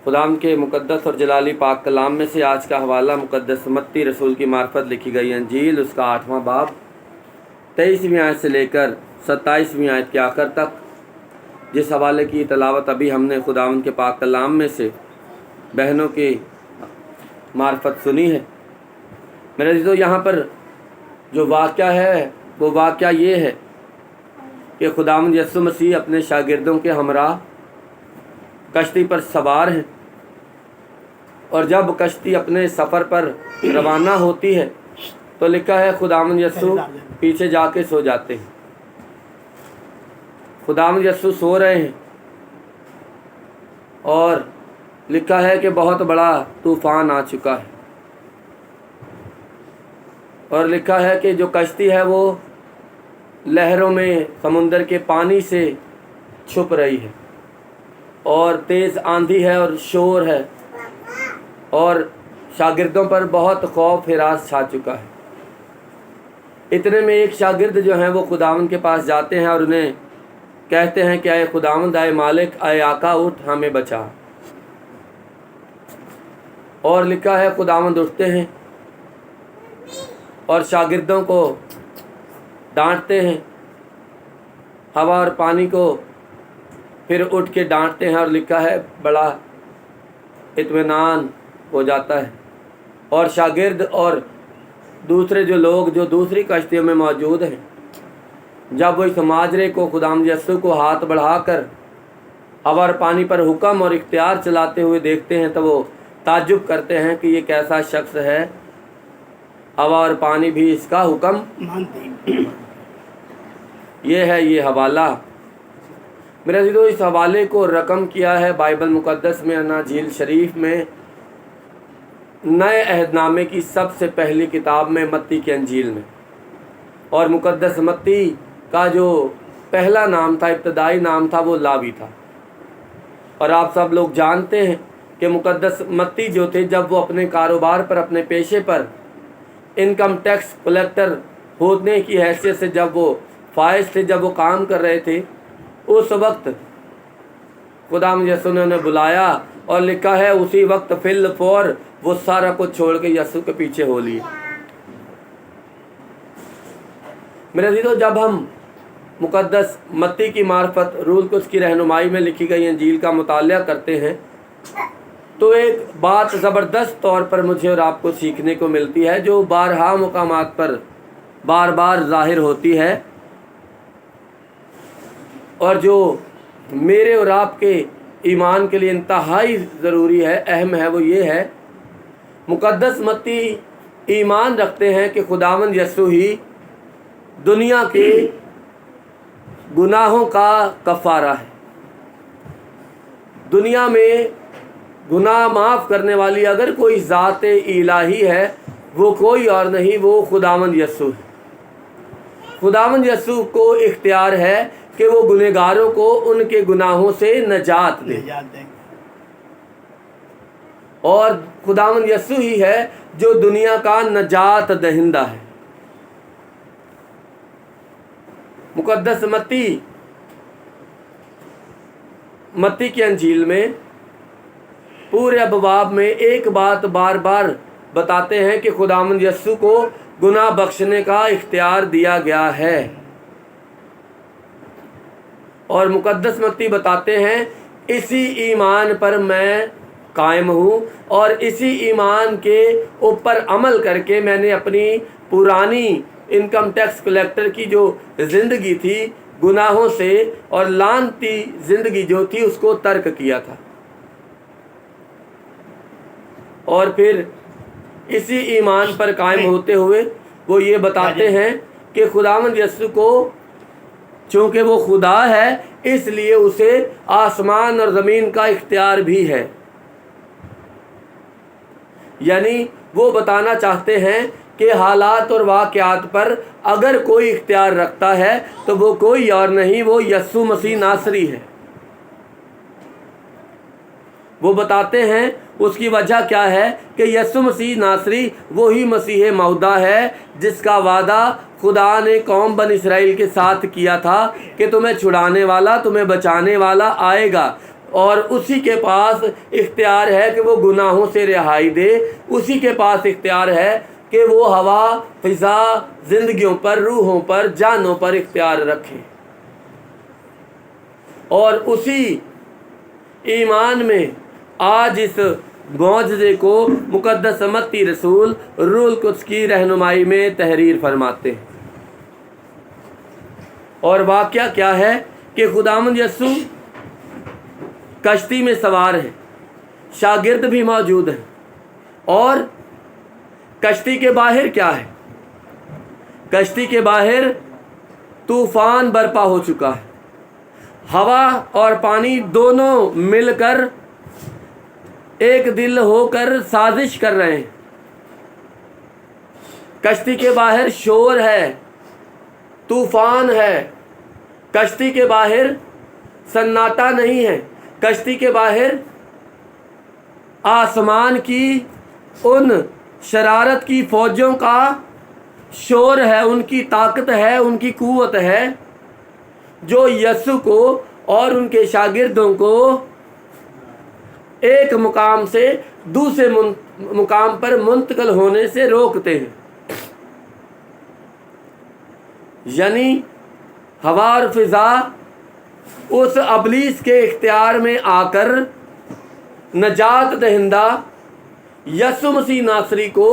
खुदावंद के मुक़द्दस और जलाली पाक कलाम में से आज का हवाला मुक़द्दस मत्ती रसूल की मार्फत लिखी गई अंजील उसका 8वां बाब 23वीं आयत से लेकर 27वीं आयत के आखिर तक, जिस हवाले की तलावत अभी हमने खुदावंद के पाक कलाम में से बहनों की मार्फत सुनी है। मेरे अज़ीज़ों, यहाँ पर जो वाक़या है वो वाक़या ये है कि खुदावंद यीशु मसीह अपने शागिर्दों के हमरा कश्ती पर सवार हैं, और जब कश्ती अपने सफ़र पर रवाना होती है तो लिखा है खुदावंद यीशु पीछे जाके सो जाते हैं। खुदावंद यीशु सो रहे हैं और लिखा है कि बहुत बड़ा तूफ़ान आ चुका है, और लिखा है कि जो कश्ती है वो लहरों में समुंदर के पानी से छुप रही है, और तेज़ आंधी है और शोर है, और शागिर्दों पर बहुत खौफ हिरास छा चुका है। इतने में एक शागिर्द जो हैं वो खुदावंद के पास जाते हैं और उन्हें कहते हैं कि आए खुदावंद, आए मालिक, आए आका, उठ हमें बचा। और लिखा है खुदावंद उठते हैं और शागिर्दों को डांटते हैं, हवा और पानी को फिर उठ के डांटते हैं, और लिखा है बड़ा इत्मीनान हो जाता है। और शागिर्द और दूसरे जो लोग जो दूसरी कश्तियों में मौजूद हैं, जब वो इस माजरे को खुदावंद यीशु को हाथ बढ़ाकर हवा और पानी पर हुक्म और इख्तियार चलाते हुए देखते हैं तो वो ताज्जुब करते हैं कि ये कैसा शख्स है, हवा और पानी भी इसका हुक्म मानते। ये है ये हवाला। मेरे अज़ीज़ों, इस हवाले को रकम किया है बाइबल मुक़द्दस में, अनाजील शरीफ में, नए अहदनामे की सबसे पहली किताब में, मत्ती की अंजील में। और मुक़द्दस मत्ती का जो पहला नाम था, इब्तदाई नाम था, वो लावी था। और आप सब लोग जानते हैं कि मुक़द्दस मत्ती जो थे, जब वो अपने कारोबार पर, अपने पेशे पर इनकम टैक्स कलेक्टर होने की हैसियत से जब वो फाइज थे, जब वो काम कर रहे थे, उस वक्त खुदावंद यीशु ने उन्हें बुलाया, और लिखा है उसी वक्त फिल फौर वो सारा कुछ छोड़ के यीशु के पीछे हो लिए। मेरे अज़ीज़ों, जब हम मुक़द्दस मत्ती की मार्फत रूल कुछ की रहनुमाई में लिखी गई अंजील का मुतालिया करते हैं तो एक बात ज़बरदस्त तौर पर मुझे और आपको सीखने को मिलती है, जो बारहा मुकामात पर बार बार ज़ाहिर होती है, और जो मेरे और आपके ईमान के लिए इंतहाई ज़रूरी है, अहम है। वो ये है, मुक़द्दस मत्ती ईमान रखते हैं कि खुदावंद यीशु ही दुनिया के गुनाहों का कफ़ारा है। दुनिया में गुनाह माफ़ करने वाली अगर कोई ज़ात इलाही है, वो कोई और नहीं, वो खुदावंद यीशु है। खुदावंद यीशु को इख्तियार है कि वो गुनहगारों को उनके गुनाहों से नजात दे, और खुदावंद यीशु ही है जो दुनिया का नजात दहिंदा है। मुक़द्दस मत्ती की अंजील में पूरे अबवाब में एक बात बार बार बताते हैं कि खुदावंद यीशु को गुनाह बख्शने का इख्तियार दिया गया है। और मुक़द्दस मत्ती बताते हैं इसी ईमान पर मैं कायम हूँ, और इसी ईमान के ऊपर अमल करके मैंने अपनी पुरानी इनकम टैक्स कलेक्टर की जो ज़िंदगी थी, गुनाहों से और लानती ज़िंदगी जो थी, उसको तर्क किया था। और फिर इसी ईमान पर कायम होते हुए वो ये बताते हैं कि खुदावंद यीशु को, चूँकि वो खुदा है, इसलिए उसे आसमान और ज़मीन का इख्तियार भी है। यानी वो बताना चाहते हैं कि हालात और वाक़यात पर अगर कोई इख्तियार रखता है तो वो कोई और नहीं, वो यीशु मसीह नासरी है। वो बताते हैं उसकी वजह क्या है कि यीशु मसीह नासरी वही मसीह मौदा है जिसका वादा खुदा ने कौम बन इसराइल के साथ किया था कि तुम्हें छुड़ाने वाला, तुम्हें बचाने वाला आएगा, اور اسی کے پاس اختیار ہے کہ وہ گناہوں سے رہائی دے، اسی کے پاس اختیار ہے کہ وہ ہوا، فضا، زندگیوں پر، روحوں پر، جانوں پر اختیار رکھے۔ اور اسی ایمان میں آج اس معجزے کو مقدس متی رسول روح القدس کی رہنمائی میں تحریر فرماتے ہیں۔ اور واقعہ کیا ہے کہ خداوند یسوع کشتی میں سوار ہیں، شاگرد بھی موجود ہیں، اور کشتی کے باہر کیا ہے؟ کشتی کے باہر طوفان برپا ہو چکا ہے۔ ہوا اور پانی دونوں مل کر ایک دل ہو کر سازش کر رہے ہیں۔ کشتی کے باہر شور ہے، طوفان ہے، کشتی کے باہر سناٹا نہیں ہے، کشتی کے باہر آسمان کی ان شرارت کی فوجوں کا شور ہے، ان کی طاقت ہے، ان کی قوت ہے، جو یسوع کو اور ان کے شاگردوں کو ایک مقام سے دوسرے مقام پر منتقل ہونے سے روکتے ہیں۔ یعنی ہوا اور فضا اس ابلیس کے اختیار میں آ کر نجات دہندہ یسوع مسیح ناصری کو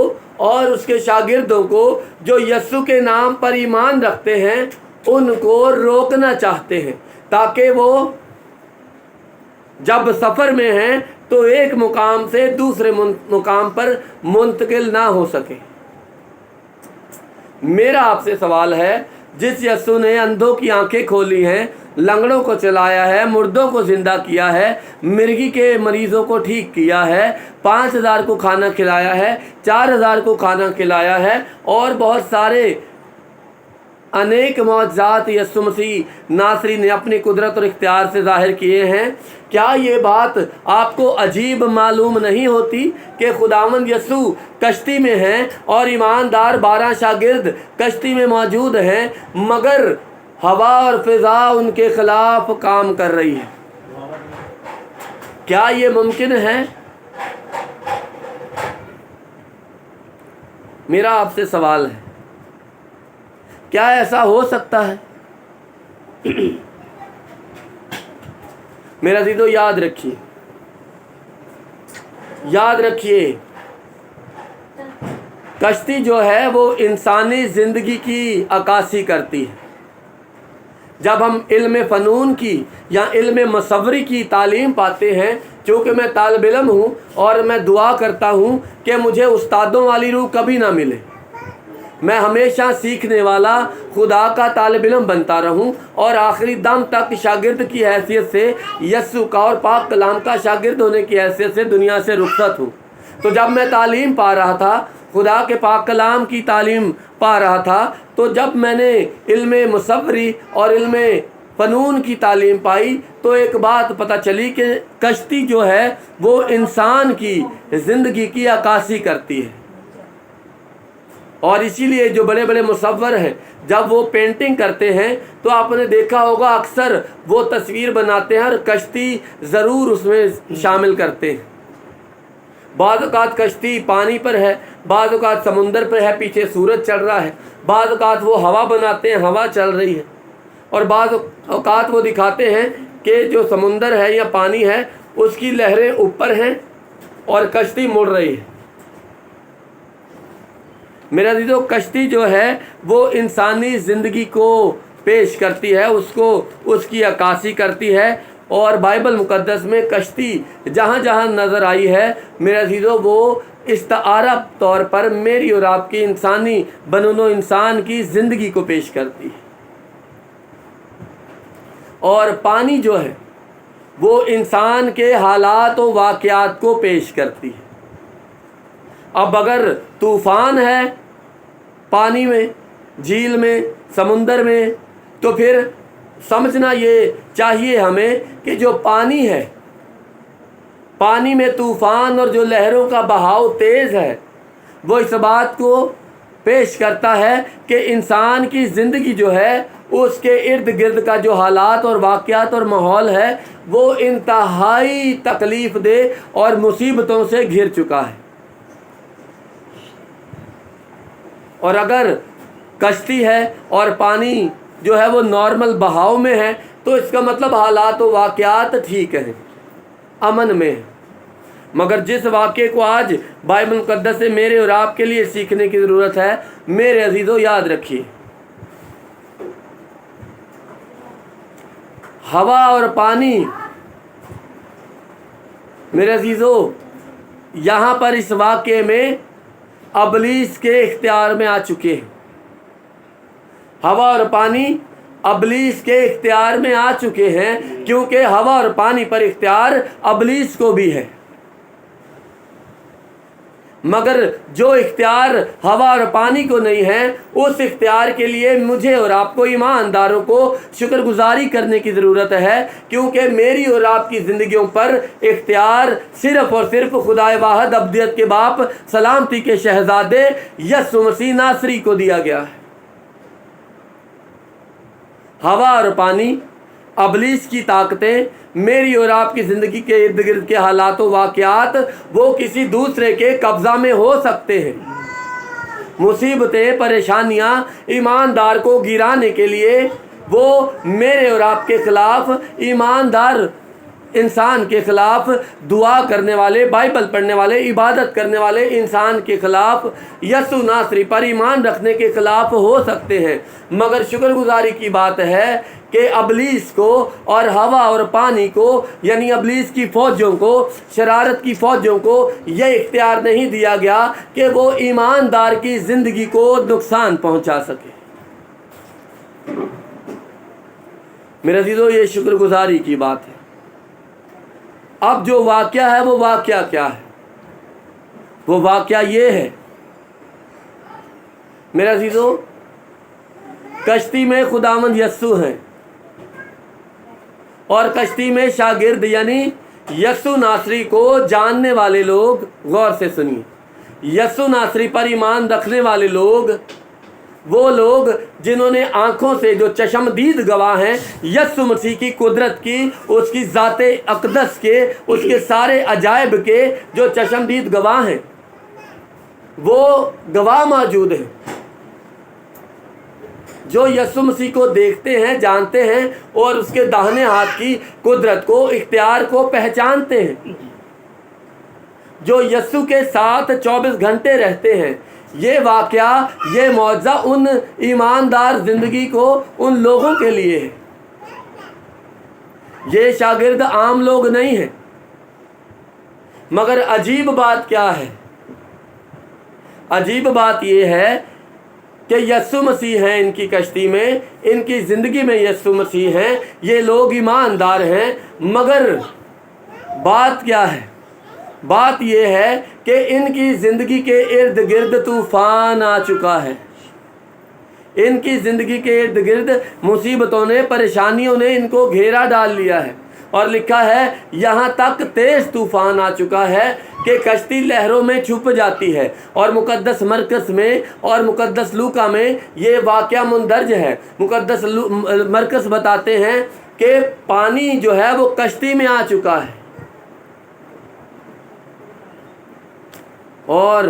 اور اس کے شاگردوں کو جو یسوع کے نام پر ایمان رکھتے ہیں ان کو روکنا چاہتے ہیں، تاکہ وہ جب سفر میں ہیں تو ایک مقام سے دوسرے مقام پر منتقل نہ ہو سکے۔ میرا آپ سے سوال ہے، جس یسوع نے اندھوں کی آنکھیں کھولی ہیں، لنگڑوں کو چلایا ہے، مردوں کو زندہ کیا ہے، مرگی کے مریضوں کو ٹھیک کیا ہے، 5000 کو کھانا کھلایا ہے، 4000 کو کھانا کھلایا ہے، اور بہت سارے انیک معجزات یسوع مسیح ناصری نے اپنی قدرت اور اختیار سے ظاہر کیے ہیں، کیا یہ بات آپ کو عجیب معلوم نہیں ہوتی کہ خداوند یسوع کشتی میں ہیں اور ایماندار 12 شاگرد کشتی میں موجود ہیں، مگر ہوا اور فضا ان کے خلاف کام کر رہی ہے؟ کیا یہ ممکن ہے؟ میرا آپ سے سوال ہے، کیا ایسا ہو سکتا ہے؟ میرا عزیزو یاد رکھیے کشتی جو ہے وہ انسانی زندگی کی عکاسی کرتی ہے۔ جب ہم علم فنون کی یا علم مصوری کی تعلیم پاتے ہیں، چونکہ میں طالب علم ہوں اور میں دعا کرتا ہوں کہ مجھے استادوں والی روح کبھی نہ ملے، میں ہمیشہ سیکھنے والا خدا کا طالب علم بنتا رہوں اور آخری دم تک شاگرد کی حیثیت سے، یسوع کا اور پاک کلام کا شاگرد ہونے کی حیثیت سے دنیا سے رخصت ہوں۔ تو جب میں تعلیم پا رہا تھا، خدا کے پاک کلام کی تعلیم پا رہا تھا، تو جب میں نے علم مصوری اور علم فنون کی تعلیم پائی تو ایک بات پتہ چلی کہ کشتی جو ہے وہ انسان کی زندگی کی عکاسی کرتی ہے۔ اور اسی لیے جو بڑے بڑے مصور ہیں جب وہ پینٹنگ کرتے ہیں تو آپ نے دیکھا ہوگا اکثر وہ تصویر بناتے ہیں اور کشتی ضرور اس میں شامل کرتے ہیں۔ بعض اوقات کشتی پانی پر ہے، بعض اوقات سمندر پر ہے، پیچھے سورج چڑھ رہا ہے، بعض اوقات وہ ہوا بناتے ہیں، ہوا چل رہی ہے، اور بعض اوقات وہ دکھاتے ہیں کہ جو سمندر ہے یا پانی ہے اس کی لہریں اوپر ہیں اور کشتی مڑ رہی ہے۔ میرا عزیزو، کشتی جو ہے وہ انسانی زندگی کو پیش کرتی ہے، اس کی عکاسی کرتی ہے، اور بائبل مقدس میں کشتی جہاں جہاں نظر آئی ہے میرا عزیزو وہ استعارہ طور پر میری اور آپ کی انسانی بنون و انسان کی زندگی کو پیش کرتی ہے، اور پانی جو ہے وہ انسان کے حالات و واقعات کو پیش کرتی ہے۔ اب اگر طوفان ہے پانی میں، جھیل میں، سمندر میں، تو پھر سمجھنا یہ چاہیے ہمیں کہ جو پانی ہے، پانی میں طوفان اور جو لہروں کا بہاؤ تیز ہے، وہ اس بات کو پیش کرتا ہے کہ انسان کی زندگی جو ہے اس کے ارد گرد کا جو حالات اور واقعات اور ماحول ہے وہ انتہائی تکلیف دہ اور مصیبتوں سے گھر چکا ہے. اور اگر کشتی ہے اور پانی جو ہے وہ نارمل بہاؤ میں ہے تو اس کا مطلب حالات و واقعات ٹھیک ہیں، امن میں. مگر جس واقعے کو آج بائبل مقدس سے میرے اور آپ کے لیے سیکھنے کی ضرورت ہے، میرے عزیزو یاد رکھیے، ہوا اور پانی میرے عزیزو یہاں پر اس واقعے میں ابلیس کے اختیار میں آ چکے ہیں. ہوا اور پانی ابلیس کے اختیار میں آ چکے ہیں، کیونکہ ہوا اور پانی پر اختیار ابلیس کو بھی ہے. مگر جو اختیار ہوا اور پانی کو نہیں ہے، اس اختیار کے لیے مجھے اور آپ کو ایمانداروں کو شکر گزاری کرنے کی ضرورت ہے، کیونکہ میری اور آپ کی زندگیوں پر اختیار صرف اور صرف خدائے واحد ابدیت کے باپ سلامتی کے شہزادے یسوع مسیح ناصری کو دیا گیا ہے. ہوا اور پانی، ابلیس کی طاقتیں میری اور آپ کی زندگی کے ارد گرد کے حالات و واقعات وہ کسی دوسرے کے قبضہ میں ہو سکتے ہیں. مصیبتیں، پریشانیاں ایماندار کو گرانے کے لیے وہ میرے اور آپ کے خلاف، ایماندار انسان کے خلاف، دعا کرنے والے، بائبل پڑھنے والے، عبادت کرنے والے انسان کے خلاف، یسوع ناصری پر ایمان رکھنے کے خلاف ہو سکتے ہیں. مگر شکر گزاری کی بات ہے کہ ابلیس کو اور ہوا اور پانی کو، یعنی ابلیس کی فوجوں کو، شرارت کی فوجوں کو یہ اختیار نہیں دیا گیا کہ وہ ایماندار کی زندگی کو نقصان پہنچا سکے. میرے عزیزو یہ شکر گزاری کی بات ہے. اب جو واقعہ ہے وہ واقعہ کیا ہے؟ وہ واقعہ یہ ہے میرے عزیزو، کشتی میں خداوند یسوع ہیں اور کشتی میں شاگرد یعنی یسوع ناصری کو جاننے والے لوگ. غور سے سنیے، یسوع ناصری پر ایمان رکھنے والے لوگ، وہ لوگ جنہوں نے آنکھوں سے، جو چشمدید گواہ ہیں یسوع مسیح کی قدرت کی، اس کی ذات اقدس کے، اس کے سارے عجائب کے جو چشمدید گواہ ہیں، وہ گواہ موجود ہیں جو یسوع مسیح کو دیکھتے ہیں، جانتے ہیں اور اس کے داہنے ہاتھ کی قدرت کو، اختیار کو پہچانتے ہیں، جو یسوع کے ساتھ 24 گھنٹے رہتے ہیں. یہ واقعہ، یہ معجزہ ان ایماندار زندگی کو، ان لوگوں کے لیے ہے. یہ شاگرد عام لوگ نہیں ہیں. مگر عجیب بات کیا ہے؟ عجیب بات یہ ہے کہ یسوع مسیح ہیں ان کی کشتی میں، ان کی زندگی میں یسوع مسیح ہیں، یہ لوگ ایماندار ہیں. مگر بات کیا ہے؟ بات یہ ہے کہ ان کی زندگی کے ارد گرد طوفان آ چکا ہے. ان کی زندگی کے ارد گرد مصیبتوں نے، پریشانیوں نے ان کو گھیرا ڈال لیا ہے. اور لکھا ہے یہاں تک تیز طوفان آ چکا ہے کہ کشتی لہروں میں چھپ جاتی ہے. اور مقدس مرکز میں اور مقدس لوکا میں یہ واقعہ مندرج ہے. مقدس مرکز بتاتے ہیں کہ پانی جو ہے وہ کشتی میں آ چکا ہے. اور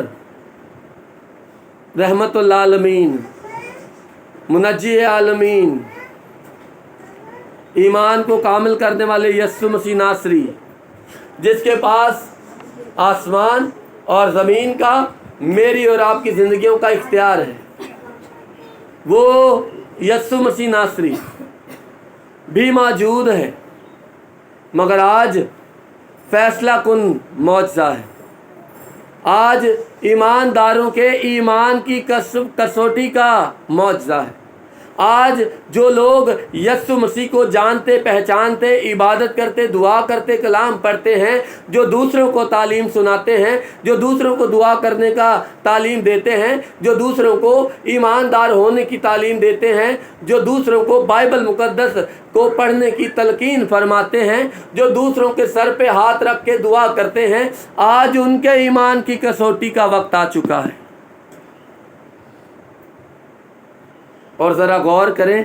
رحمت اللہ عالمین، منجی عالمین، ایمان کو کامل کرنے والے یسوع مسیح ناصری، جس کے پاس آسمان اور زمین کا، میری اور آپ کی زندگیوں کا اختیار ہے، وہ یسوع مسیح ناصری بھی موجود ہے. مگر آج فیصلہ کن معجزہ ہے. آج ایمانداروں کے ایمان کی کسوٹی کا معجزہ ہے. آج جو لوگ یسوع مسیح کو جانتے، پہچانتے، عبادت کرتے، دعا کرتے، کلام پڑھتے ہیں، جو دوسروں کو تعلیم سناتے ہیں، جو دوسروں کو دعا کرنے کا تعلیم دیتے ہیں، جو دوسروں کو ایماندار ہونے کی تعلیم دیتے ہیں، جو دوسروں کو بائبل مقدس کو پڑھنے کی تلقین فرماتے ہیں، جو دوسروں کے سر پہ ہاتھ رکھ کے دعا کرتے ہیں، آج ان کے ایمان کی کسوٹی کا وقت آ چکا ہے. اور ذرا غور کریں،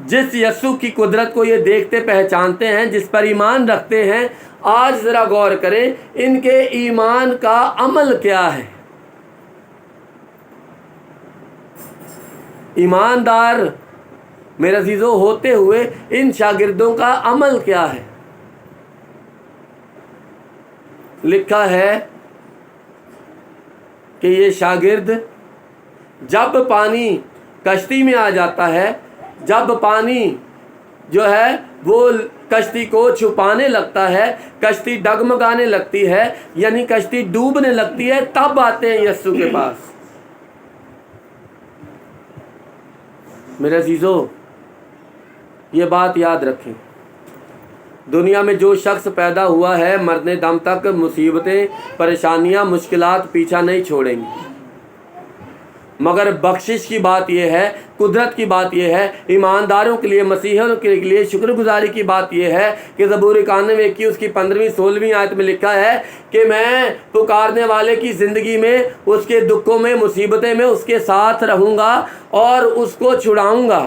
جس یسوع کی قدرت کو یہ دیکھتے پہچانتے ہیں، جس پر ایمان رکھتے ہیں، آج ذرا غور کریں ان کے ایمان کا عمل کیا ہے۔ ایماندار میرے عزیزو ہوتے ہوئے ان شاگردوں کا عمل کیا ہے؟ لکھا ہے کہ یہ شاگرد جب پانی کشتی میں آ جاتا ہے، جب پانی جو ہے وہ کشتی کو چھپانے لگتا ہے، کشتی ڈگمگانے لگتی ہے، یعنی کشتی ڈوبنے لگتی ہے، تب آتے ہیں یسوع کے پاس۔ میرے عزیزو یہ بات یاد رکھیں، دنیا میں جو شخص پیدا ہوا ہے مرنے دم تک مصیبتیں، پریشانیاں، مشکلات پیچھا نہیں چھوڑیں گی، مگر بخشش کی بات یہ ہے، قدرت کی بات یہ ہے، ایمانداروں کے لیے، مسیحیوں کے لیے شکر گزاری کی بات یہ ہے کہ زبور 91 کی اس کی 15-16 آیت میں لکھا ہے کہ میں پکارنے والے کی زندگی میں، اس کے دکھوں میں، مصیبتیں میں اس کے ساتھ رہوں گا اور اس کو چھڑاؤں گا۔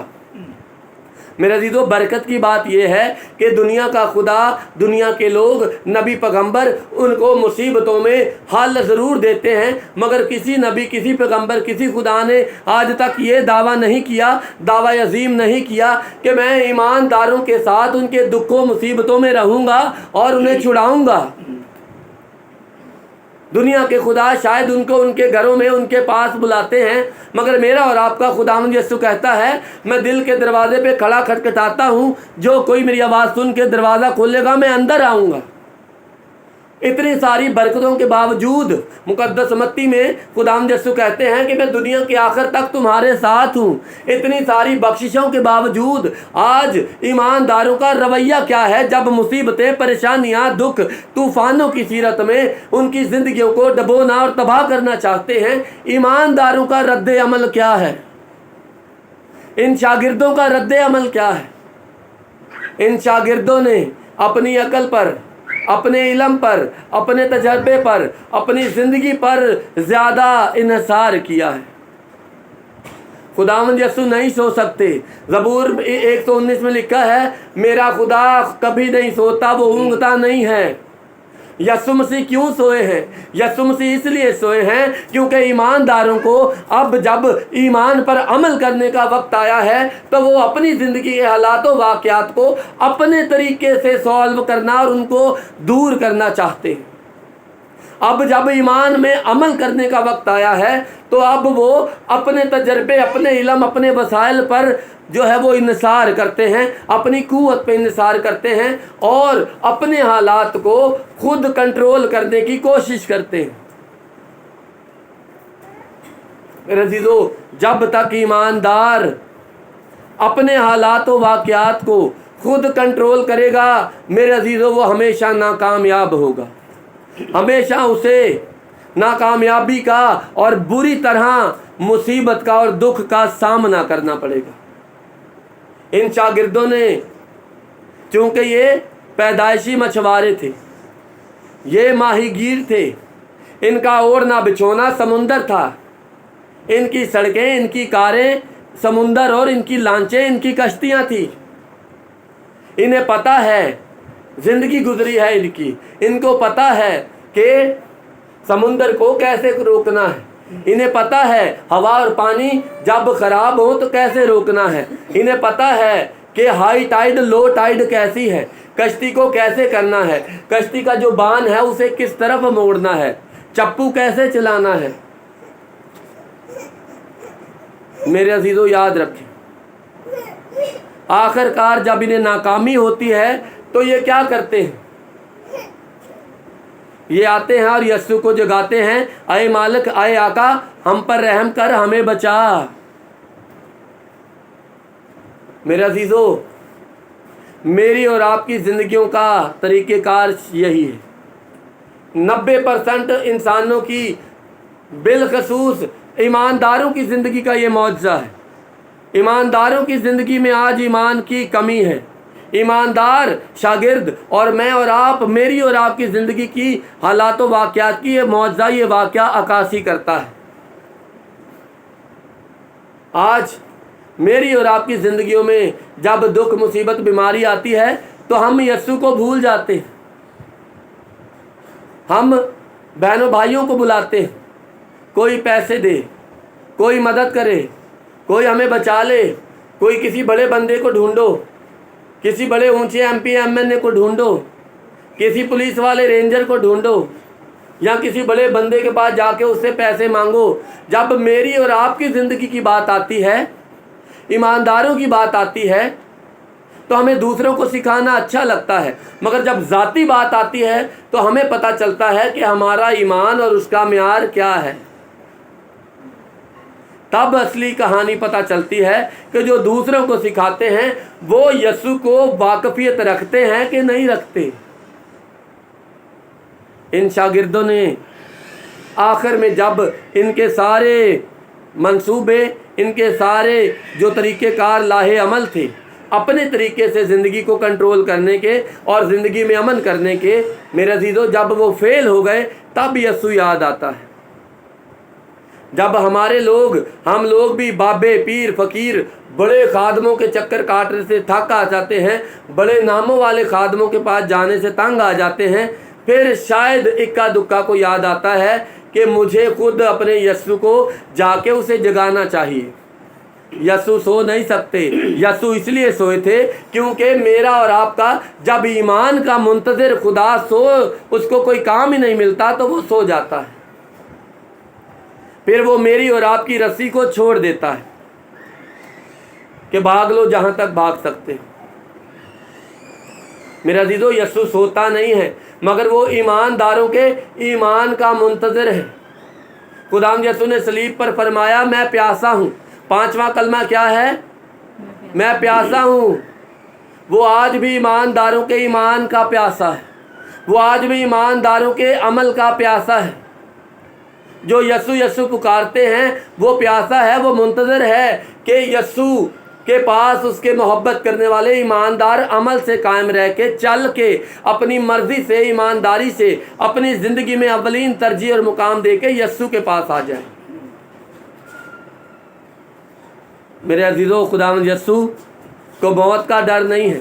میرے عزیزو برکت کی بات یہ ہے کہ دنیا کا خدا، دنیا کے لوگ، نبی پیغمبر ان کو مصیبتوں میں حل ضرور دیتے ہیں، مگر کسی نبی، کسی پیغمبر، کسی خدا نے آج تک یہ دعویٰ نہیں کیا، دعویٰ عظیم نہیں کیا کہ میں ایمانداروں کے ساتھ ان کے دکھوں مصیبتوں میں رہوں گا اور انہیں چھڑاؤں گا۔ دنیا کے خدا شاید ان کو ان کے گھروں میں، ان کے پاس بلاتے ہیں، مگر میرا اور آپ کا خداوند یسوع کہتا ہے میں دل کے دروازے پہ کھڑا کھٹکھٹاتا ہوں، جو کوئی میری آواز سن کے دروازہ کھولے گا میں اندر آؤں گا۔ اتنی ساری برکتوں کے باوجود مقدس متی میں خداوند یسوع کہتے ہیں کہ میں دنیا کے آخر تک تمہارے ساتھ ہوں۔ اتنی ساری بخششوں کے باوجود آج ایمانداروں کا رویہ کیا ہے؟ جب مصیبتیں، پریشانیاں، دکھ، طوفانوں کی صورت میں ان کی زندگیوں کو ڈبونا اور تباہ کرنا چاہتے ہیں، ایمانداروں کا رد عمل کیا ہے؟ ان شاگردوں کا رد عمل کیا ہے؟ ان شاگردوں نے اپنی عقل پر، اپنے علم پر، اپنے تجربے پر، اپنی زندگی پر زیادہ انحصار کیا ہے۔ خداوند یسوع نہیں سو سکتے۔ زبور 119 میں لکھا ہے میرا خدا کبھی نہیں سوتا، وہ اونگتا نہیں ہے۔ یسوع مسیح کیوں سوئے ہیں؟ یسوع مسیح اس لیے سوئے ہیں کیونکہ ایمانداروں کو اب جب ایمان پر عمل کرنے کا وقت آیا ہے تو وہ اپنی زندگی کے حالات و واقعات کو اپنے طریقے سے سالو کرنا اور ان کو دور کرنا چاہتے ہیں۔ اب جب ایمان میں عمل کرنے کا وقت آیا ہے تو اب وہ اپنے تجربے، اپنے علم، اپنے وسائل پر جو ہے وہ انحصار کرتے ہیں، اپنی قوت پہ انحصار کرتے ہیں اور اپنے حالات کو خود کنٹرول کرنے کی کوشش کرتے ہیں۔ میرے عزیزو جب تک ایماندار اپنے حالات و واقعات کو خود کنٹرول کرے گا، میرے عزیزو وہ ہمیشہ ناکامیاب ہوگا، ہمیشہ اسے ناکامیابی کا اور بری طرح مصیبت کا اور دکھ کا سامنا کرنا پڑے گا۔ ان شاگردوں نے، چونکہ یہ پیدائشی مچھوارے تھے، یہ ماہی گیر تھے، ان کا اوڑھنا بچھونا سمندر تھا، ان کی سڑکیں، ان کی کاریں سمندر اور ان کی لانچیں، ان کی کشتیاں تھیں۔ انہیں پتہ ہے زندگی گزری ہے ان کی، ان کو پتہ ہے کہ سمندر کو کیسے روکنا ہے، انہیں پتہ ہے ہوا اور پانی جب خراب ہو تو کیسے روکنا ہے، انہیں پتہ ہے کہ ہائی ٹائیڈ، لو ٹائیڈ کیسی ہے، کشتی کو کیسے کرنا ہے، کشتی کا جو بان ہے اسے کس طرف موڑنا ہے، چپو کیسے چلانا ہے۔ میرے عزیزو یاد رکھیں، آخر کار جب انہیں ناکامی ہوتی ہے تو یہ کیا کرتے ہیں؟ یہ آتے ہیں اور یسوع کو جگاتے ہیں، اے مالک، اے آقا، ہم پر رحم کر، ہمیں بچا۔ میرے عزیزو میری اور آپ کی زندگیوں کا طریقہ کار یہی ہے۔ 90% انسانوں کی، بالخصوص ایمانداروں کی زندگی کا یہ معجزہ ہے۔ ایمانداروں کی زندگی میں آج ایمان کی کمی ہے۔ ایماندار شاگرد اور میں اور آپ، میری اور آپ کی زندگی کی حالات و واقعات کی یہ معجزہ، یہ واقعہ عکاسی کرتا ہے۔ आज मेरी और आपकी ज़िंदगियों में जब दुख मुसीबत बीमारी आती है तो हम यीशु को भूल जाते हैं। हम बहनों भाइयों को बुलाते हैं, कोई पैसे दे, कोई मदद करे, कोई हमें बचा ले, कोई किसी बड़े बंदे को ढूंढो, किसी बड़े ऊंचे MP MNA को ढूंढो, किसी पुलिस वाले रेंजर को ढूंढो, या किसी बड़े बंदे के पास जाके उससे पैसे मांगो। जब मेरी और आपकी ज़िंदगी की बात आती है, ईमानदारों की बात आती है, तो हमें दूसरों को सिखाना अच्छा लगता है, मगर जब ज़ाती बात आती है तो हमें पता चलता है कि हमारा ईमान और उसका म्यार क्या है। तब असली कहानी पता चलती है कि जो दूसरों को सिखाते हैं वो यीशु को वाकफियत रखते हैं कि नहीं रखते। इन शागिर्दों ने आखिर में जब इनके सारे मंसूबे, इनके सारे जो तरीक़ेकार लाहे अमल थे अपने तरीके से ज़िंदगी को कंट्रोल करने के और ज़िंदगी में अमन करने के, मेरे अजीज़ों, जब वो फेल हो गए तब यीशु याद आता है। जब हम लोग भी बाबे, पीर, फ़कीर, बड़े खादमों के चक्कर काटने से थक आ जाते हैं, बड़े नामों वाले खादमों के पास जाने से तंग आ जाते हैं, फिर शायद इक्का दुक्का को याद आता है कि मुझे खुद अपने यीशु को जाके उसे जगाना चाहिए। यीशु सो नहीं सकते। यीशु इसलिए सोए थे क्योंकि मेरा और आपका जब ईमान का मुंतज़िर खुदा उसको कोई काम ही नहीं मिलता तो वो सो जाता है। फिर वो मेरी और आपकी रस्सी को छोड़ देता है कि भाग लो जहाँ तक भाग सकते। मेरे अजीज़ों, यीशु सोता नहीं है, मगर वो ईमानदारों के ईमान का मुंतज़िर है। खुदावंद यीशु ने सलीब पर फरमाया, मैं प्यासा हूँ। 5वां कलमा क्या है? मैं प्यासा हूँ। वो आज भी ईमानदारों के ईमान का प्यासा है। वो आज भी ईमानदारों के अमल का प्यासा है। जो यीशु यीशु पुकारते हैं वो प्यासा है, वो मुंतज़िर है कि यीशु के पास उसके मोहब्बत करने वाले ईमानदार अमल से कायम रह के, चल के, अपनी मर्ज़ी से, ईमानदारी से अपनी ज़िंदगी में अव्वलीन तरजीह और मुकाम दे के यीशु के पास आ जाए। मेरे अजीज़ों, खुदावंद यीशु को मौत का डर नहीं है।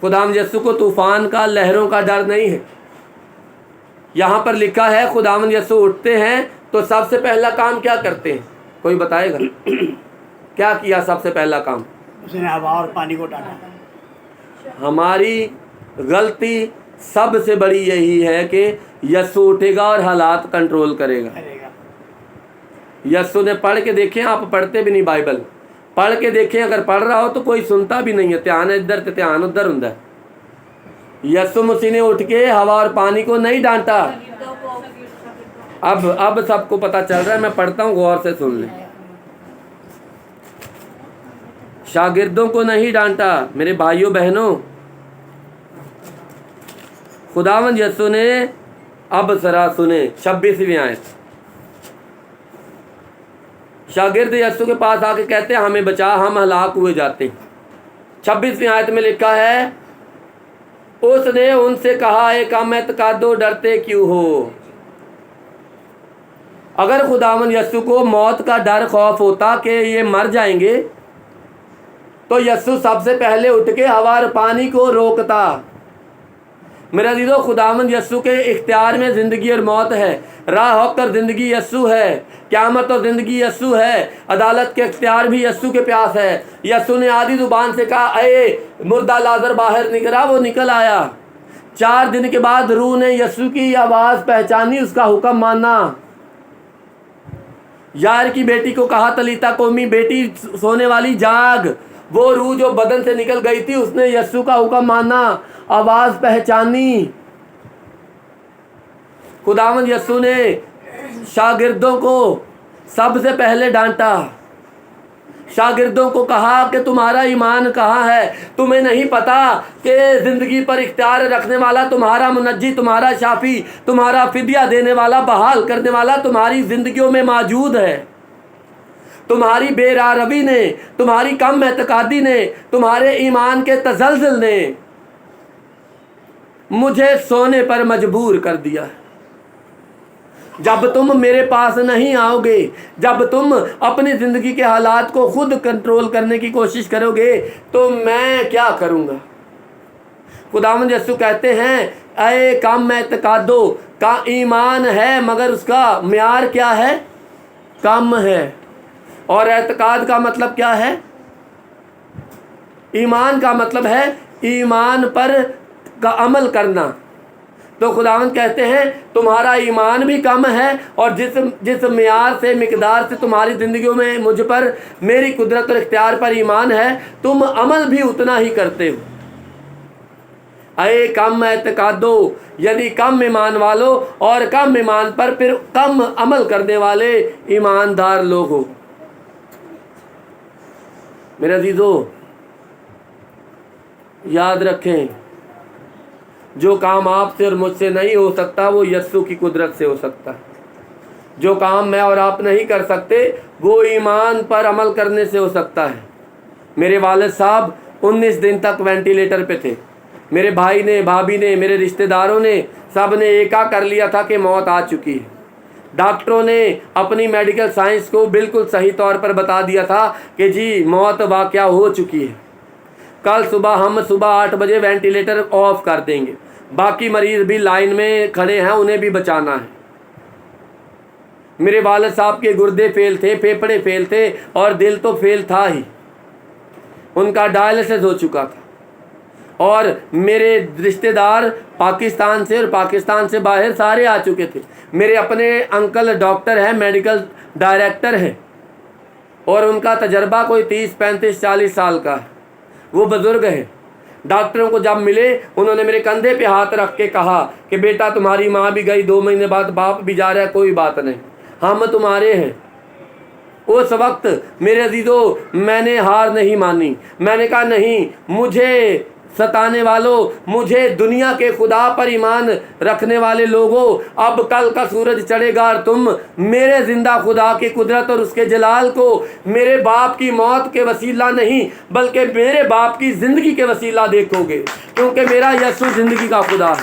खुदावंद यीशु को तूफ़ान का, लहरों का डर नहीं है। यहाँ पर लिखा है खुदावंद यीशु उठते हैं तो सबसे पहला काम क्या करते हैं? कोई बताएगा? क्या किया सबसे पहला काम? उसने हवा और पानी को डांटा। हमारी गलती सबसे बड़ी यही है कि यीशु उठेगा और हालात कंट्रोल करेगा। यीशु ने पढ़ के देखें, आप पढ़ते भी नहीं बाइबल, पढ़ के देखें, अगर पढ़ रहा हो तो कोई सुनता भी नहीं है, ध्यान इधर ते ध्यान उधर होंदा। यीशु मसीह ने उठ के हवा और पानी को नहीं डांटा। अब सबको पता चल रहा है, मैं पढ़ता हूँ, गौर से सुन लें। शागिर्दों को नहीं डांटा। मेरे भाइयों बहनों, खुदावंद यीशु ने, अब जरा सुने 26वीं आयत। शागिर्द यीशु के पास आके कहते हैं, हमें बचा, हम हलाक हुए जाते हैं। 26वीं आयत में लिखा है, उसने उनसे कहा, एक कम एतकादो, डरते क्यों हो? अगर खुदावंद यीशु को मौत का डर, खौफ होता कि ये मर जाएंगे, तो यीशु सबसे पहले उठ के हवा और पानी को रोकता। मेरा दीदो, खुदावंद यीशु के इख्तियार में ज़िंदगी और मौत है। राह होकर ज़िंदगी यीशु है, क़यामत और ज़िंदगी यीशु है, अदालत के इख्तियार भी यीशु के पास है। यीशु ने आधी ज़ुबान से कहा, अये मुर्दा लाज़र बाहर निकला, वो निकल आया। 4 दिन के बाद रूह ने यीशु की आवाज़ पहचानी, उसका हुक्म माना। यार की बेटी को कहा, तलीता कोमी, बेटी सोने वाली जाग। वो रूह जो बदन से निकल गई थी, उसने यीशु का हुक्म माना, आवाज़ पहचानी। खुदावंद यीशु ने शागिर्दों को सबसे पहले डांटा। शागिर्दों को कहा कि तुम्हारा ईमान कहाँ है? तुम्हें नहीं पता कि ज़िंदगी पर इख्तियार रखने वाला तुम्हारा मुनज्जी, तुम्हारा शाफी, तुम्हारा फिदिया देने वाला, बहाल करने वाला तुम्हारी ज़िंदगियों में मौजूद है। तुम्हारी बेरारवी ने, तुम्हारी कम एतकादी ने, तुम्हारे ईमान के तजल्जुल ने मुझे सोने पर मजबूर कर दिया। जब तुम मेरे पास नहीं आओगे, जब तुम अपनी ज़िंदगी के हालात को खुद कंट्रोल करने की कोशिश करोगे, तो मैं क्या करूँगा। खुदावंद यीशु कहते हैं, ऐ कम एतकादो का ईमान है मगर उसका म्यार क्या है, कम है। और एतकाद का मतलब क्या है, ईमान का मतलब है ईमान पर का अमल करना। तो खुदावंद कहते हैं तुम्हारा ईमान भी कम है, और जिस म्यार से, मिकदार से तुम्हारी ज़िंदगियों में मुझ पर, मेरी कुदरत और इख्तियार पर ईमान है, तुम अमल भी उतना ही करते हो। अये कम एतकादो, यदि कम ईमान वालों और कम ईमान पर फिर कम अमल करने वाले ईमानदार लोग हो। मेरे अजीजों, याद रखें, जो काम आपसे और मुझसे नहीं हो सकता वो यीशु की कुदरत से हो सकता है। जो काम मैं और आप नहीं कर सकते वो ईमान पर अमल करने से हो सकता है। मेरे वालिद साहब 19 दिन तक वेंटिलेटर पे थे। मेरे भाई ने, भाभी ने, मेरे रिश्तेदारों ने, सब ने एका कर लिया था कि मौत आ चुकी है। डॉक्टरों ने अपनी मेडिकल साइंस को बिल्कुल सही तौर पर बता दिया था कि जी मौत वाक़या हो चुकी है। कल सुबह हम सुबह 8 बजे वेंटिलेटर ऑफ कर देंगे। बाकी मरीज़ भी लाइन में खड़े हैं, उन्हें भी बचाना है। मेरे वालिद साहब के गुर्दे फेल थे, फेफड़े फेल थे, और दिल तो फेल था ही। उनका डायलिसिस हो चुका था। और मेरे रिश्तेदार पाकिस्तान से और पाकिस्तान से बाहर सारे आ चुके थे। मेरे अपने अंकल डॉक्टर हैं, मेडिकल डायरेक्टर हैं, और उनका तजर्बा कोई 30, 35, 40 साल का है। वो बुज़ुर्ग हैं। डॉक्टरों को जब मिले, उन्होंने मेरे कंधे पे हाथ रख के कहा कि बेटा तुम्हारी माँ भी गई, 2 महीने बाद बाप भी जा रहा है, कोई बात नहीं, हम तुम्हारे हैं। उस वक्त मेरे अजीजों मैंने हार नहीं मानी। मैंने कहा नहीं, मुझे सताने वालों, मुझे दुनिया के खुदा पर ईमान रखने वाले लोगों, अब कल का सूरज चढ़ेगा और तुम मेरे जिंदा खुदा की कुदरत और उसके जलाल को मेरे बाप की मौत के वसीला नहीं बल्कि मेरे बाप की ज़िंदगी के वसीला देखोगे, क्योंकि मेरा यीशु ज़िंदगी का खुदा है।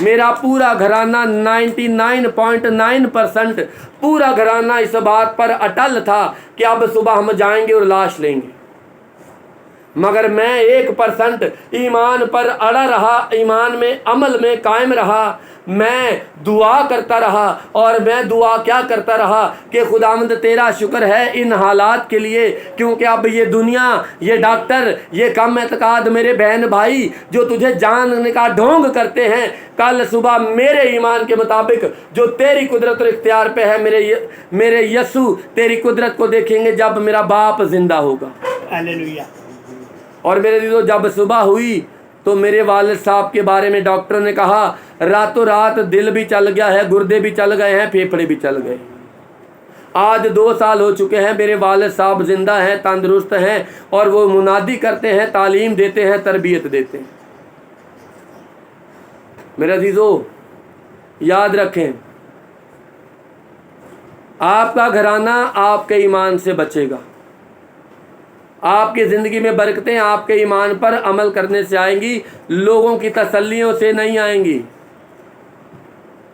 मेरा पूरा घराना 99.9% पूरा घराना इस बात पर अटल था कि अब सुबह हम जाएंगे और लाश लेंगे। मगर मैं 1% ईमान पर अड़ा रहा, ईमान में, अमल में कायम रहा। मैं दुआ करता रहा, और मैं दुआ क्या करता रहा कि खुदावंद तेरा शुक्र है इन हालात के लिए, क्योंकि अब ये दुनिया, ये डॉक्टर, ये कम एतकाद मेरे बहन भाई जो तुझे जानने का ढोंग करते हैं, कल सुबह मेरे ईमान के मुताबिक जो तेरी कुदरत और इख्तियार पे है, मेरे यीशु तेरी कुदरत को देखेंगे जब मेरा बाप जिंदा होगा। हालेलुया। और मेरे दिलों जब सुबह हुई तो मेरे वालिद साहब के बारे में डॉक्टर ने कहा रातों रात दिल भी चल गया है, गुर्दे भी चल गए हैं, फेफड़े भी चल गए। आज 2 साल हो चुके हैं, मेरे वालिद साहब जिंदा हैं, तंदुरुस्त हैं, और वो मुनादी करते हैं, तालीम देते हैं, तरबियत देते हैं। मेरे अजीजों याद रखें, आपका घराना आपके ईमान से बचेगा। आपकी ज़िंदगी में बरकतें आपके ईमान पर अमल करने से आएंगी, लोगों की तसल्लियों से नहीं आएंगी।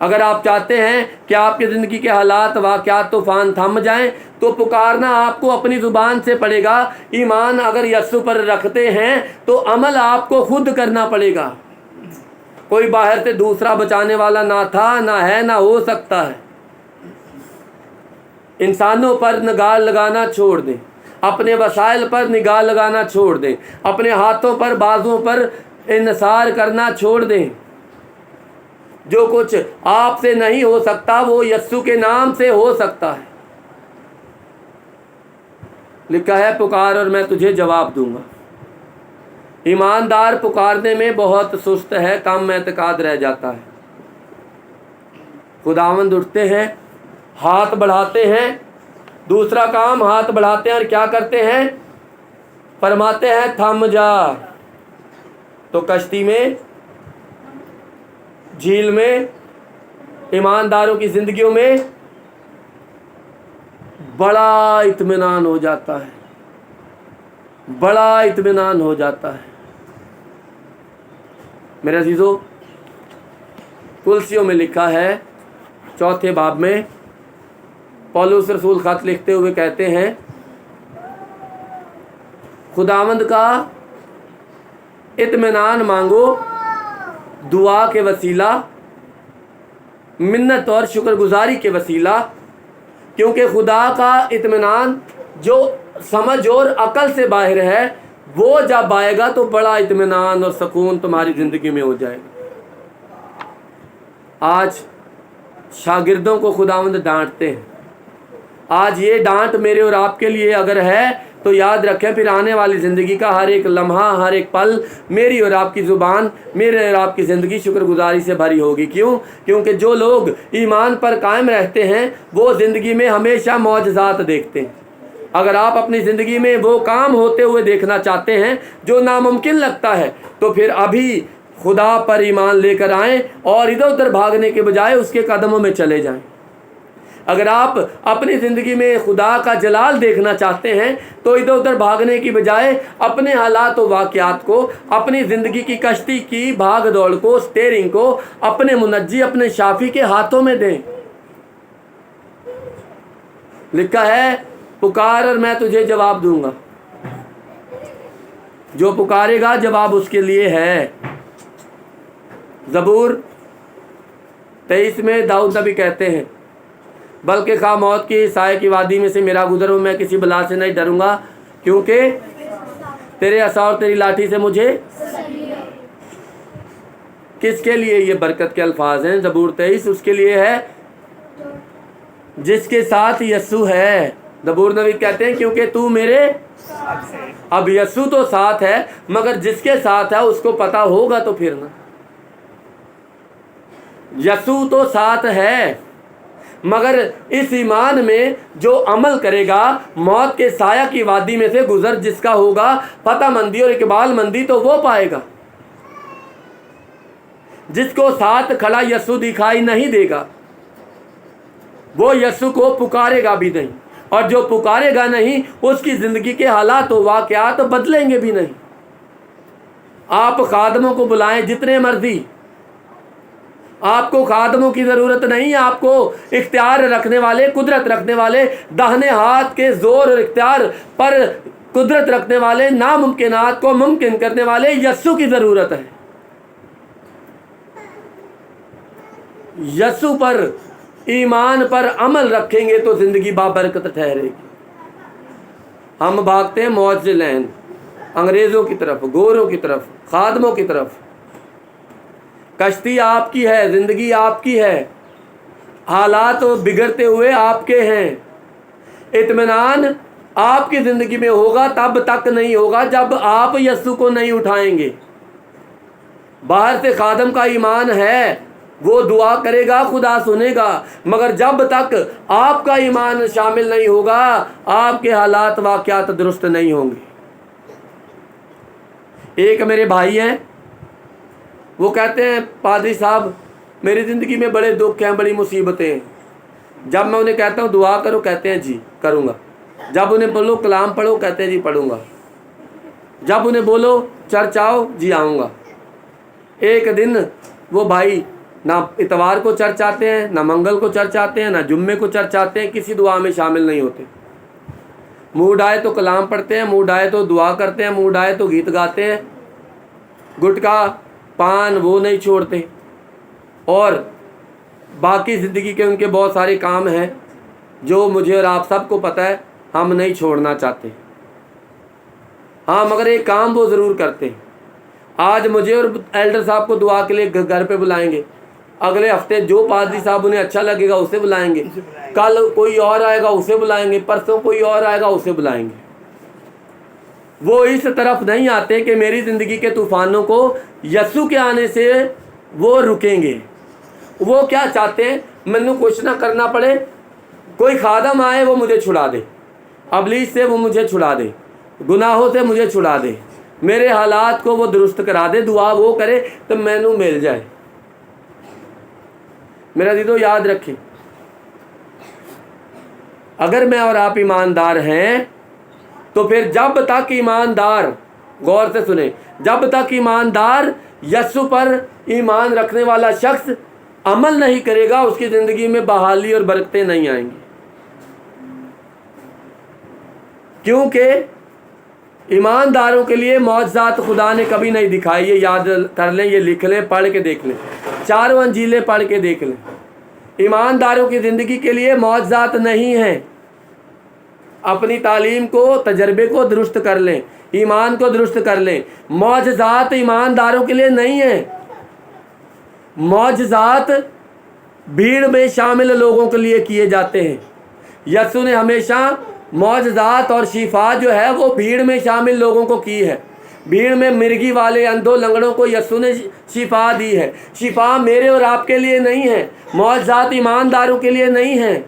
अगर आप चाहते हैं कि आपकी ज़िंदगी के हालात, वाक़यात, तूफ़ान थम जाएं, तो पुकारना आपको अपनी ज़ुबान से पड़ेगा। ईमान अगर यीशु पर रखते हैं तो अमल आपको खुद करना पड़ेगा। कोई बाहर से दूसरा बचाने वाला ना था, ना है, ना हो सकता है। इंसानों पर निगाह लगाना छोड़ दें, अपने वसाइल पर निगाह लगाना छोड़ दें, अपने हाथों पर, बाजुओं पर इन्सार करना छोड़ दें। जो कुछ आपसे नहीं हो सकता वो यीशु के नाम से हो सकता है। लिखा है पुकार और मैं तुझे जवाब दूंगा। ईमानदार पुकारने में बहुत सुस्त है, कम एतकाद रह जाता है। खुदावंद उठते हैं, हाथ बढ़ाते हैं। दूसरा काम, हाथ बढ़ाते हैं और क्या करते हैं? फरमाते हैं थम जा। तो कश्ती में, झील में, ईमानदारों की जिंदगियों में बड़ा इत्मीनान हो जाता है, बड़ा इत्मीनान हो जाता है। मेरे अजीजों, कुलसियों में लिखा है चौथे बाब में पौलुस रसूल खत लिखते हुए कहते हैं, खुदावंद का इत्मीनान मांगो दुआ के वसीला, मिन्नत और शुक्रगुजारी के वसीला, क्योंकि खुदा का इत्मीनान जो समझ और अकल से बाहर है वो जब आएगा तो बड़ा इत्मीनान और सुकून तुम्हारी ज़िंदगी में हो जाएगा। आज शागिर्दों को खुदावंद डांटते हैं। आज ये डांट मेरे और आपके लिए अगर है तो याद रखें, फिर आने वाली ज़िंदगी का हर एक लम्हा, हर एक पल मेरी और आपकी ज़ुबान, मेरे और आपकी ज़िंदगी शुक्रगुजारी से भरी होगी। क्यों? क्योंकि जो लोग ईमान पर कायम रहते हैं वो ज़िंदगी में हमेशा मौजज़ात देखते हैं। अगर आप अपनी ज़िंदगी में वो काम होते हुए देखना चाहते हैं जो नामुमकिन लगता है, तो फिर अभी खुदा पर ईमान लेकर आएँ और इधर उधर भागने के बजाय उसके कदमों में चले जाएं। अगर आप अपनी ज़िंदगी में खुदा का जलाल देखना चाहते हैं तो इधर उधर भागने की बजाय अपने हालात व वाक़यात को, अपनी ज़िंदगी की कश्ती की भाग दौड़ को, स्टीयरिंग को अपने मुनज्जी, अपने शाफी के हाथों में दें। लिखा है, पुकार और मैं तुझे जवाब दूंगा। जो पुकारेगा जवाब उसके लिए है। ज़बूर 23 में दाऊद नबी कहते हैं, बल्कि खा मौत की साए की वादी में से मेरा गुजरूं, मैं किसी बला से नहीं डरूंगा, क्योंकि तेरे असा और तेरी लाठी से मुझे। किसके लिए ये बरकत के अल्फाज हैं? ज़बूर 23 उसके लिए है जिसके साथ यस्सु है। ज़बूर नबी कहते हैं, क्योंकि तू मेरे। अब यस्सु तो साथ है, मगर जिसके साथ है उसको पता होगा तो फिर ना। यस्सु तो साथ है, मगर इस ईमान में जो अमल करेगा, मौत के साया की वादी में से गुजर जिसका होगा, फतहमंदी और इकबाल मंदी तो वो पाएगा। जिसको साथ खड़ा यस्सु दिखाई नहीं देगा वो यस्सु को पुकारेगा भी नहीं, और जो पुकारेगा नहीं उसकी ज़िंदगी के हालात व वाक़यात बदलेंगे भी नहीं। आप खादमों को बुलाएं जितने मर्जी, आपको खादमों की ज़रूरत नहीं है। आपको इख्तियार रखने वाले, कुदरत रखने वाले, दाहिने हाथ के ज़ोर और इख्तियार पर कुदरत रखने वाले, नामुमकिनात को मुमकिन करने वाले यस्सु की ज़रूरत है। यस्सु पर, ईमान पर अमल रखेंगे तो ज़िंदगी बाबरकत ठहरेगी। हम भागते हैं मौज लैन, अंग्रेज़ों की तरफ, गोरों की तरफ, खादमों की तरफ। कश्ती आपकी है, ज़िंदगी आपकी है, हालात बिगड़ते हुए आपके हैं। इत्मीनान आपकी ज़िंदगी में होगा तब तक नहीं होगा जब आप यस्सु को नहीं उठाएंगे। बाहर से खादम का ईमान है, वो दुआ करेगा, खुदा सुनेगा, मगर जब तक आपका ईमान शामिल नहीं होगा आपके हालात वाक़यात दुरुस्त नहीं होंगे। एक मेरे भाई हैं, वो कहते हैं, पादरी साहब मेरी ज़िंदगी में बड़े दुख हैं, बड़ी मुसीबतें हैं। जब मैं उन्हें कहता हूँ दुआ करो, कहते हैं जी करूँगा। जब उन्हें बोलो कलाम पढ़ो, कहते हैं जी पढ़ूँगा। जब उन्हें बोलो चर्च आओ, जी आऊँगा। एक दिन वो भाई ना इतवार को चर्च आते हैं, ना मंगल को चर्च आते हैं, ना जुम्मे को चर्च आते हैं, किसी दुआ में शामिल नहीं होते। मूड आए तो कलाम पढ़ते हैं, मूड आए तो दुआ करते हैं, मूड आए तो गीत गाते हैं, गुटखा पान वो नहीं छोड़ते, और बाकी ज़िंदगी के उनके बहुत सारे काम हैं जो मुझे और आप सबको पता है हम नहीं छोड़ना चाहते। हाँ, मगर एक काम वो ज़रूर करते हैं। आज मुझे और एल्डर साहब को दुआ के लिए घर पे बुलाएंगे, अगले हफ्ते जो पादरी साहब उन्हें अच्छा लगेगा उसे बुलाएंगे, कल कोई और आएगा उसे बुलाएंगे, परसों कोई और आएगा उसे बुलाएंगे। वो इस तरफ नहीं आते कि मेरी ज़िंदगी के तूफ़ानों को यस्सु के आने से वो रुकेंगे। वो क्या चाहते हैं, मैंने कुछ ना करना पड़े, कोई खादम आए वो मुझे छुड़ा दे, अबलीस से वो मुझे छुड़ा दे, गुनाहों से मुझे छुड़ा दे, मेरे हालात को वो दुरुस्त करा दे, दुआ वो करे तो मैनू मिल जाए। मेरा दीदो याद रखें, अगर मैं और आप ईमानदार हैं तो फिर जब तक ईमानदार, गौर से सुने, जब तक ईमानदार यस्सु पर ईमान रखने वाला शख्स अमल नहीं करेगा उसकी ज़िंदगी में बहाली और बरकतें नहीं आएंगी। क्योंकि ईमानदारों के लिए मौजज़ात खुदा ने कभी नहीं दिखाई। ये याद कर लें, ये लिख लें, पढ़ के देख लें, चारों अंजीलें पढ़ के देख लें। ईमानदारों की ज़िंदगी के लिए मौजज़ात नहीं हैं। अपनी तालीम को, तजर्बे को दुरुस्त कर लें, ईमान को दुरुस्त कर लें। मौजज़ात ईमानदारों के लिए नहीं है। मौजज़ात भीड़ में शामिल लोगों के लिए किए जाते हैं। यीशु ने हमेशा मौजज़ात और शिफा जो है वो भीड़ में शामिल लोगों को की है। भीड़ में मिर्गी वाले, अंधों, लंगड़ों को यीशु ने शिफा दी है। शिफा मेरे और आपके लिए नहीं है, मौजज़ात ईमानदारों के लिए नहीं है।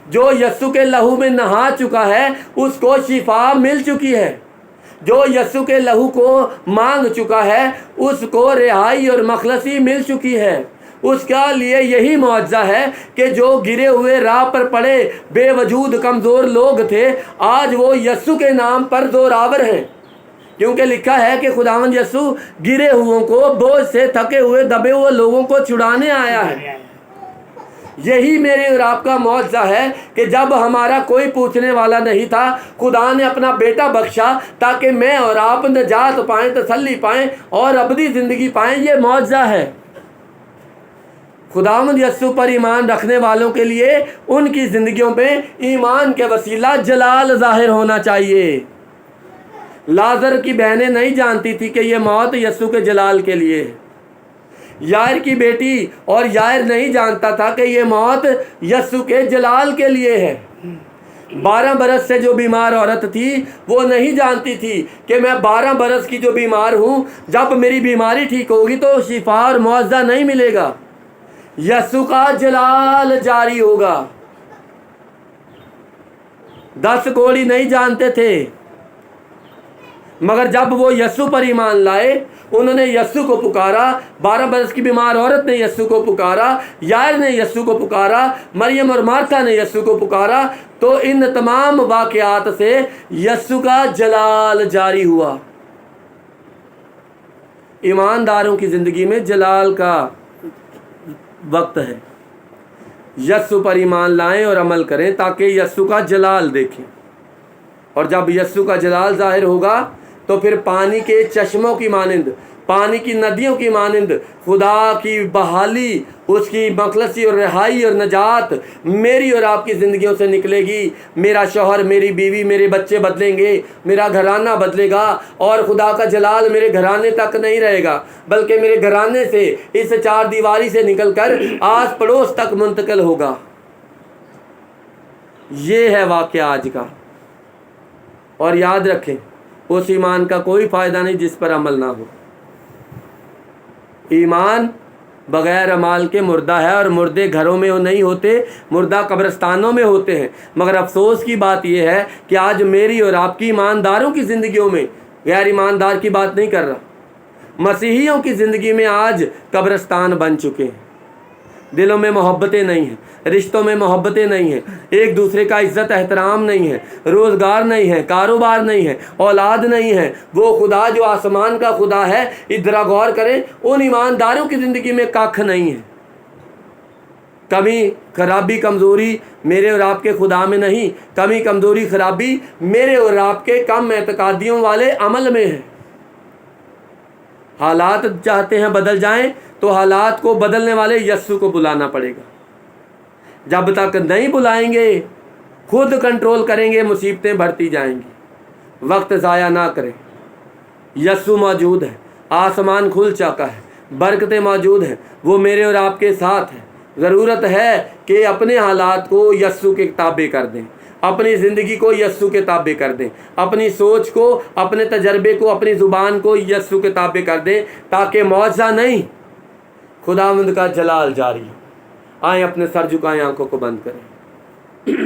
जो यीशु के लहू में नहा चुका है उसको शिफा मिल चुकी है। जो यीशु के लहू को मांग चुका है उसको रिहाई और मखलसी मिल चुकी है। उसका लिए यही मुआवजा है कि जो गिरे हुए राह पर पड़े बेवजूद कमज़ोर लोग थे, आज वो यीशु के नाम पर जोरावर हैं। क्योंकि लिखा है कि खुदावंद यीशु गिरे हुओं को, बोझ से थके हुए दबे हुए लोगों को छुड़ाने आया है। यही मेरे और आपका मुआवजा है कि जब हमारा कोई पूछने वाला नहीं था, खुदा ने अपना बेटा बख्शा ताकि मैं और आप निजात पाएँ, तसल्ली पाएँ और अबदी ज़िंदगी पाएँ। ये मुआवजा है। खुदावंद यीशु पर ईमान रखने वालों के लिए उनकी ज़िंदगियों में ईमान के वसीला जलाल ज़ाहिर होना चाहिए। लाजर की बहनें नहीं जानती थी कि ये मौत यीशु के जलाल के लिए है। यायर की बेटी और यायर नहीं जानता था कि ये मौत यीशु के जलाल के लिए है। 12 बरस से जो बीमार औरत थी वो नहीं जानती थी कि मैं 12 बरस की जो बीमार हूँ, जब मेरी बीमारी ठीक होगी तो शिफा और मुआवजा नहीं मिलेगा, यीशु का जलाल जारी होगा। 10 कोढ़ी नहीं जानते थे, मगर जब वो यीशु पर ईमान लाए, उन्होंने यीशु को पुकारा। 12 बरस की बीमार औरत ने यीशु को पुकारा, यायर ने यीशु को पुकारा, मरियम और मार्था ने यीशु को पुकारा। तो इन तमाम वाक़यात से यीशु का जलाल जारी हुआ। ईमानदारों की ज़िंदगी में जलाल का वक्त है। यीशु पर ईमान लाएं और अमल करें ताकि यीशु का जलाल देखें। और जब यीशु का जलाल ज़ाहिर होगा तो फिर पानी के चश्मों की मानिंद, पानी की नदियों की मानिंद खुदा की बहाली, उसकी मखलसी और रिहाई और नजात मेरी और आपकी ज़िंदगियों से निकलेगी। मेरा शौहर, मेरी बीवी, मेरे बच्चे बदलेंगे, मेरा घराना बदलेगा और खुदा का जलाल मेरे घराने तक नहीं रहेगा, बल्कि मेरे घराने से, इस 4 दीवारी से निकलकर आस पड़ोस तक मुंतकिल होगा। ये है वाक़या आज का। और याद रखें, उस ईमान का कोई फ़ायदा नहीं जिस पर अमल ना हो। ईमान बग़ैर अमाल के मुर्दा है, और मुर्दे घरों में नहीं होते, मुर्दा कब्रिस्तानों में होते हैं। मगर अफसोस की बात यह है कि आज मेरी और आपकी ईमानदारों की ज़िंदगियों में, गैर ईमानदार की बात नहीं कर रहा, मसीहियों की ज़िंदगी में आज कब्रिस्तान बन चुके हैं। दिलों में मोहब्बतें नहीं हैं, रिश्तों में मोहब्बतें नहीं हैं, एक दूसरे का इज़्ज़त एहतराम नहीं है, रोज़गार नहीं है, कारोबार नहीं है, औलाद नहीं है। वो खुदा जो आसमान का खुदा है, इधर गौर करें, उन ईमानदारों की ज़िंदगी में कख नहीं है। कमी, खराबी, कमज़ोरी मेरे और आपके खुदा में नहीं, कमी, कमज़ोरी, खराबी मेरे और आपके कम एतकादियों वाले अमल में है। हालात चाहते हैं बदल जाएं तो हालात को बदलने वाले यीशु को बुलाना पड़ेगा। जब तक नहीं बुलाएंगे, खुद कंट्रोल करेंगे, मुसीबतें बढ़ती जाएंगी। वक्त ज़ाया ना करें। यीशु मौजूद है, आसमान खुल चुका है, बरकतें मौजूद हैं, वो मेरे और आपके साथ हैं। ज़रूरत है कि अपने हालात को यीशु के ताबे कर दें, अपनी ज़िंदगी को यीशु के ताबे कर दें, अपनी सोच को, अपने तजर्बे को, अपनी ज़ुबान को यीशु के ताबे कर दें, ताकि मौजज़ा नहीं, खुदावंद का जलाल जारी हो। आएँ अपने सर झुकाएं, आंखों को बंद करें।